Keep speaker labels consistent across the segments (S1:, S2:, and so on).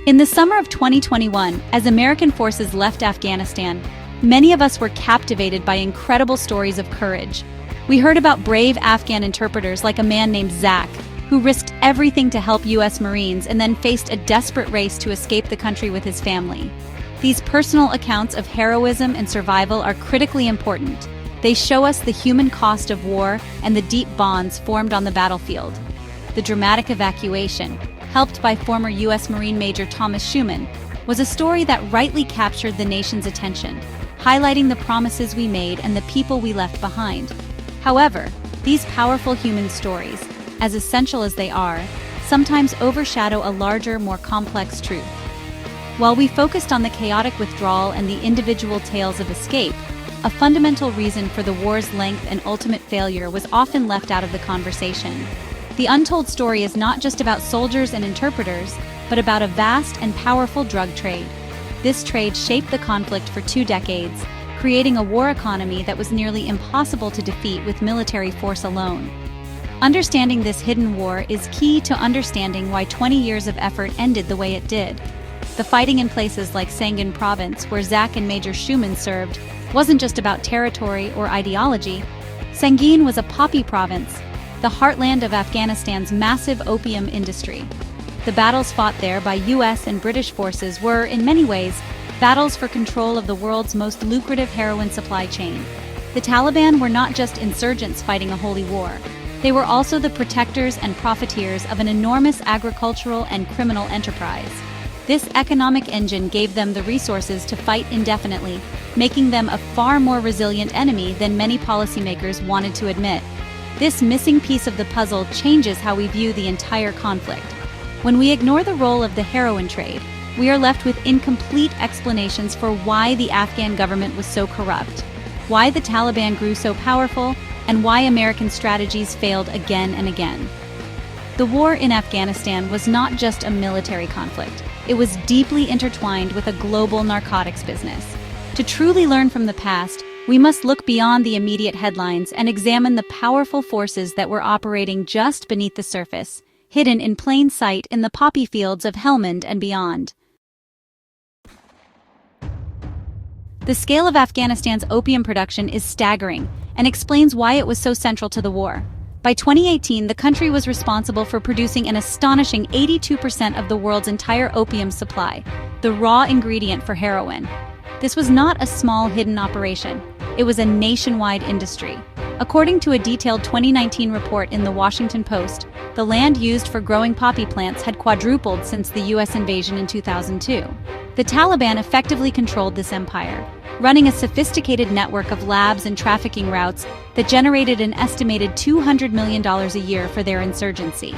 S1: In the summer of 2021, as American forces left Afghanistan, many of us were captivated by incredible stories of courage. We heard about brave Afghan interpreters like a man named Zach, who risked everything to help U.S. Marines and then faced a desperate race to escape the country with his family. These personal accounts of heroism and survival are critically important. They show us the human cost of war and the deep bonds formed on the battlefield. The dramatic evacuation, helped by former U.S. Marine Major Thomas Schuman, was a story that rightly captured the nation's attention, highlighting the promises we made and the people we left behind. However, these powerful human stories, as essential as they are, sometimes overshadow a larger, more complex truth. While we focused on the chaotic withdrawal and the individual tales of escape, a fundamental reason for the war's length and ultimate failure was often left out of the conversation. The untold story is not just about soldiers and interpreters, but about a vast and powerful drug trade. This trade shaped the conflict for 2 decades, creating a war economy that was nearly impossible to defeat with military force alone. Understanding this hidden war is key to understanding why 20 years of effort ended the way it did. The fighting in places like Sangin Province, where Zach and Major Schuman served, wasn't just about territory or ideology. Sangin was a poppy province, the heartland of Afghanistan's massive opium industry. The battles fought there by U.S. and British forces were, in many ways, battles for control of the world's most lucrative heroin supply chain. The Taliban were not just insurgents fighting a holy war. They were also the protectors and profiteers of an enormous agricultural and criminal enterprise. This economic engine gave them the resources to fight indefinitely, making them a far more resilient enemy than many policymakers wanted to admit. This missing piece of the puzzle changes how we view the entire conflict. When we ignore the role of the heroin trade, we are left with incomplete explanations for why the Afghan government was so corrupt, why the Taliban grew so powerful, and why American strategies failed again and again. The war in Afghanistan was not just a military conflict. It was deeply intertwined with a global narcotics business. To truly learn from the past, we must look beyond the immediate headlines and examine the powerful forces that were operating just beneath the surface, hidden in plain sight in the poppy fields of Helmand and beyond. The scale of Afghanistan's opium production is staggering and explains why it was so central to the war. By 2018, the country was responsible for producing an astonishing 82% of the world's entire opium supply, the raw ingredient for heroin. This was not a small hidden operation. It was a nationwide industry. According to a detailed 2019 report in The Washington Post, the land used for growing poppy plants had quadrupled since the U.S. invasion in 2002. The Taliban effectively controlled this empire, running a sophisticated network of labs and trafficking routes that generated an estimated $200 million a year for their insurgency.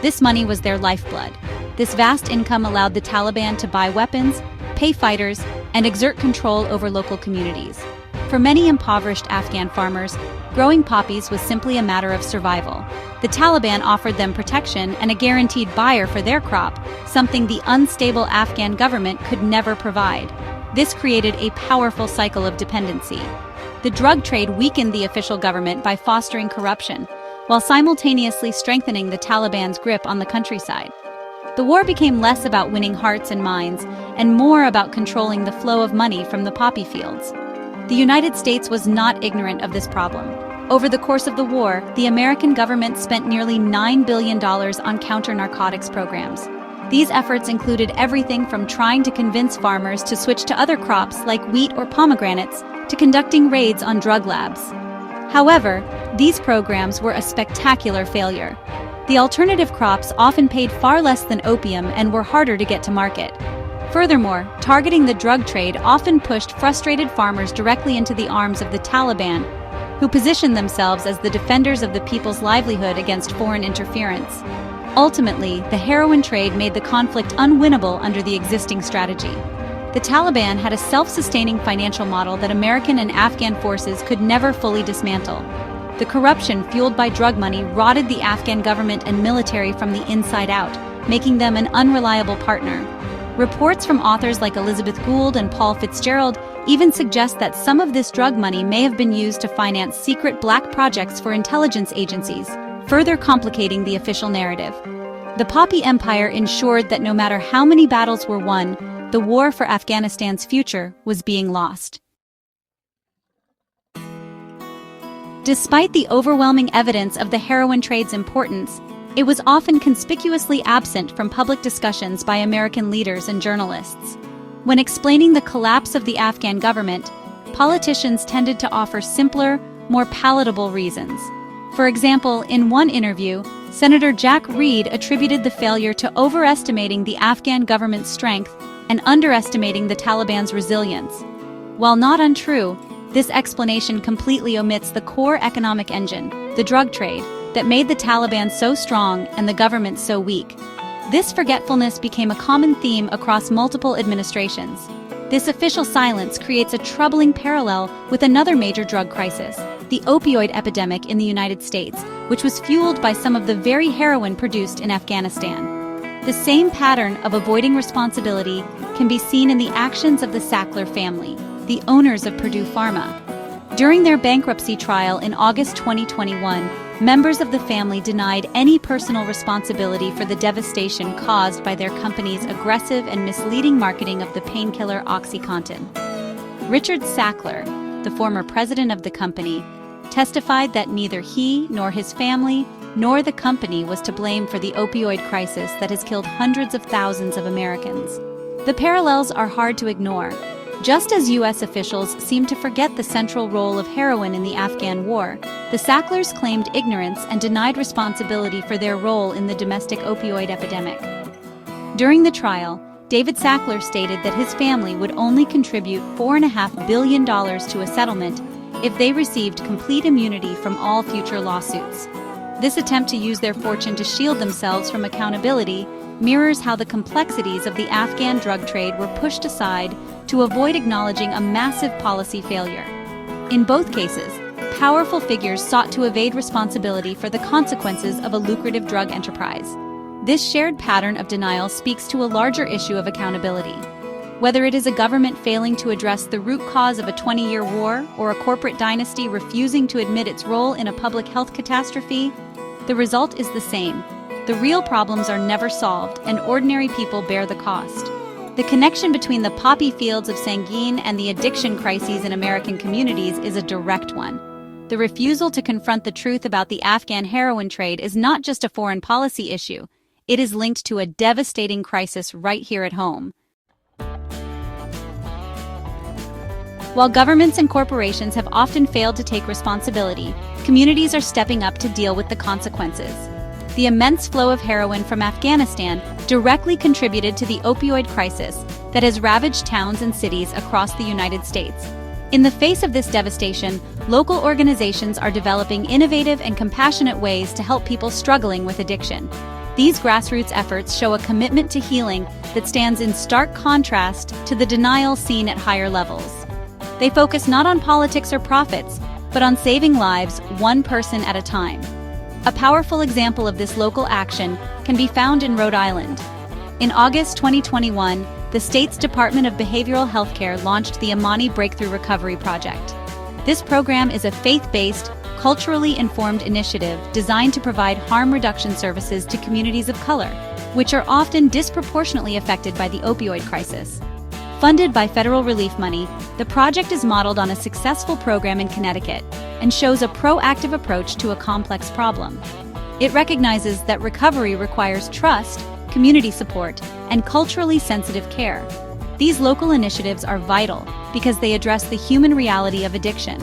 S1: This money was their lifeblood. This vast income allowed the Taliban to buy weapons, pay fighters, and exert control over local communities. For many impoverished Afghan farmers, growing poppies was simply a matter of survival. The Taliban offered them protection and a guaranteed buyer for their crop, something the unstable Afghan government could never provide. This created a powerful cycle of dependency. The drug trade weakened the official government by fostering corruption, while simultaneously strengthening the Taliban's grip on the countryside. The war became less about winning hearts and minds, and more about controlling the flow of money from the poppy fields. The United States was not ignorant of this problem. Over the course of the war, the American government spent nearly $9 billion on counter-narcotics programs. These efforts included everything from trying to convince farmers to switch to other crops like wheat or pomegranates, to conducting raids on drug labs. However, these programs were a spectacular failure. The alternative crops often paid far less than opium and were harder to get to market. Furthermore, targeting the drug trade often pushed frustrated farmers directly into the arms of the Taliban, who positioned themselves as the defenders of the people's livelihood against foreign interference. Ultimately, the heroin trade made the conflict unwinnable under the existing strategy. The Taliban had a self-sustaining financial model that American and Afghan forces could never fully dismantle. The corruption fueled by drug money rotted the Afghan government and military from the inside out, making them an unreliable partner. Reports from authors like Elizabeth Gould and Paul Fitzgerald even suggest that some of this drug money may have been used to finance secret black projects for intelligence agencies, further complicating the official narrative. The Poppy Empire ensured that no matter how many battles were won, the war for Afghanistan's future was being lost. Despite the overwhelming evidence of the heroin trade's importance, it was often conspicuously absent from public discussions by American leaders and journalists. When explaining the collapse of the Afghan government, politicians tended to offer simpler, more palatable reasons. For example, in one interview, Senator Jack Reed attributed the failure to overestimating the Afghan government's strength and underestimating the Taliban's resilience. While not untrue, this explanation completely omits the core economic engine, the drug trade, that made the Taliban so strong and the government so weak. This forgetfulness became a common theme across multiple administrations. This official silence creates a troubling parallel with another major drug crisis, the opioid epidemic in the United States, which was fueled by some of the very heroin produced in Afghanistan. The same pattern of avoiding responsibility can be seen in the actions of the Sackler family, the owners of Purdue Pharma. During their bankruptcy trial in August 2021, members of the family denied any personal responsibility for the devastation caused by their company's aggressive and misleading marketing of the painkiller OxyContin. Richard Sackler, the former president of the company, testified that neither he nor his family nor the company was to blame for the opioid crisis that has killed hundreds of thousands of Americans. The parallels are hard to ignore. Just as U.S. officials seem to forget the central role of heroin in the Afghan war, the Sacklers claimed ignorance and denied responsibility for their role in the domestic opioid epidemic. During the trial, David Sackler stated that his family would only contribute $4.5 billion to a settlement if they received complete immunity from all future lawsuits. This attempt to use their fortune to shield themselves from accountability mirrors how the complexities of the Afghan drug trade were pushed aside to avoid acknowledging a massive policy failure. In both cases, powerful figures sought to evade responsibility for the consequences of a lucrative drug enterprise. This shared pattern of denial speaks to a larger issue of accountability. Whether it is a government failing to address the root cause of a 20-year war or a corporate dynasty refusing to admit its role in a public health catastrophe, the result is the same. The real problems are never solved, and ordinary people bear the cost. The connection between the poppy fields of Sangin and the addiction crises in American communities is a direct one. The refusal to confront the truth about the Afghan heroin trade is not just a foreign policy issue. It is linked to a devastating crisis right here at home. While governments and corporations have often failed to take responsibility, communities are stepping up to deal with the consequences. The immense flow of heroin from Afghanistan directly contributed to the opioid crisis that has ravaged towns and cities across the United States. In the face of this devastation, local organizations are developing innovative and compassionate ways to help people struggling with addiction. These grassroots efforts show a commitment to healing that stands in stark contrast to the denial seen at higher levels. They focus not on politics or profits, but on saving lives one person at a time. A powerful example of this local action can be found in Rhode Island. In August 2021, the state's Department of Behavioral Healthcare launched the Amani Breakthrough Recovery Project. This program is a faith-based, culturally informed initiative designed to provide harm reduction services to communities of color, which are often disproportionately affected by the opioid crisis. Funded by federal relief money, the project is modeled on a successful program in Connecticut and shows a proactive approach to a complex problem. It recognizes that recovery requires trust, community support, and culturally sensitive care. These local initiatives are vital because they address the human reality of addiction.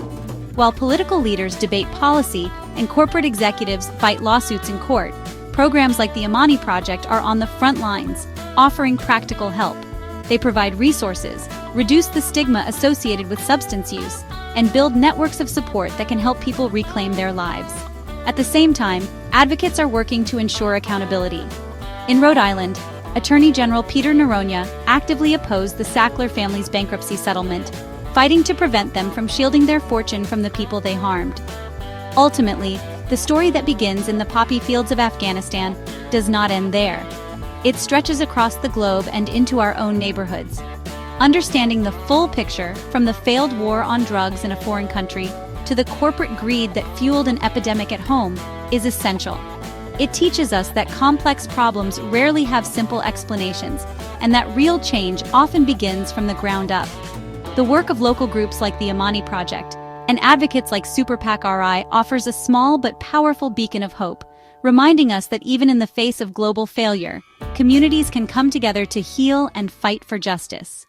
S1: While political leaders debate policy and corporate executives fight lawsuits in court, programs like the Amani Project are on the front lines, offering practical help. They provide resources, reduce the stigma associated with substance use, and build networks of support that can help people reclaim their lives. At the same time, advocates are working to ensure accountability. In Rhode Island, Attorney General Peter Noronha actively opposed the Sackler family's bankruptcy settlement, fighting to prevent them from shielding their fortune from the people they harmed. Ultimately, the story that begins in the poppy fields of Afghanistan does not end there. It stretches across the globe and into our own neighborhoods. Understanding the full picture, from the failed war on drugs in a foreign country to the corporate greed that fueled an epidemic at home, is essential. It teaches us that complex problems rarely have simple explanations, and that real change often begins from the ground up. The work of local groups like the Amani Project and advocates like Super PAC RI offers a small but powerful beacon of hope, reminding us that even in the face of global failure, communities can come together to heal and fight for justice.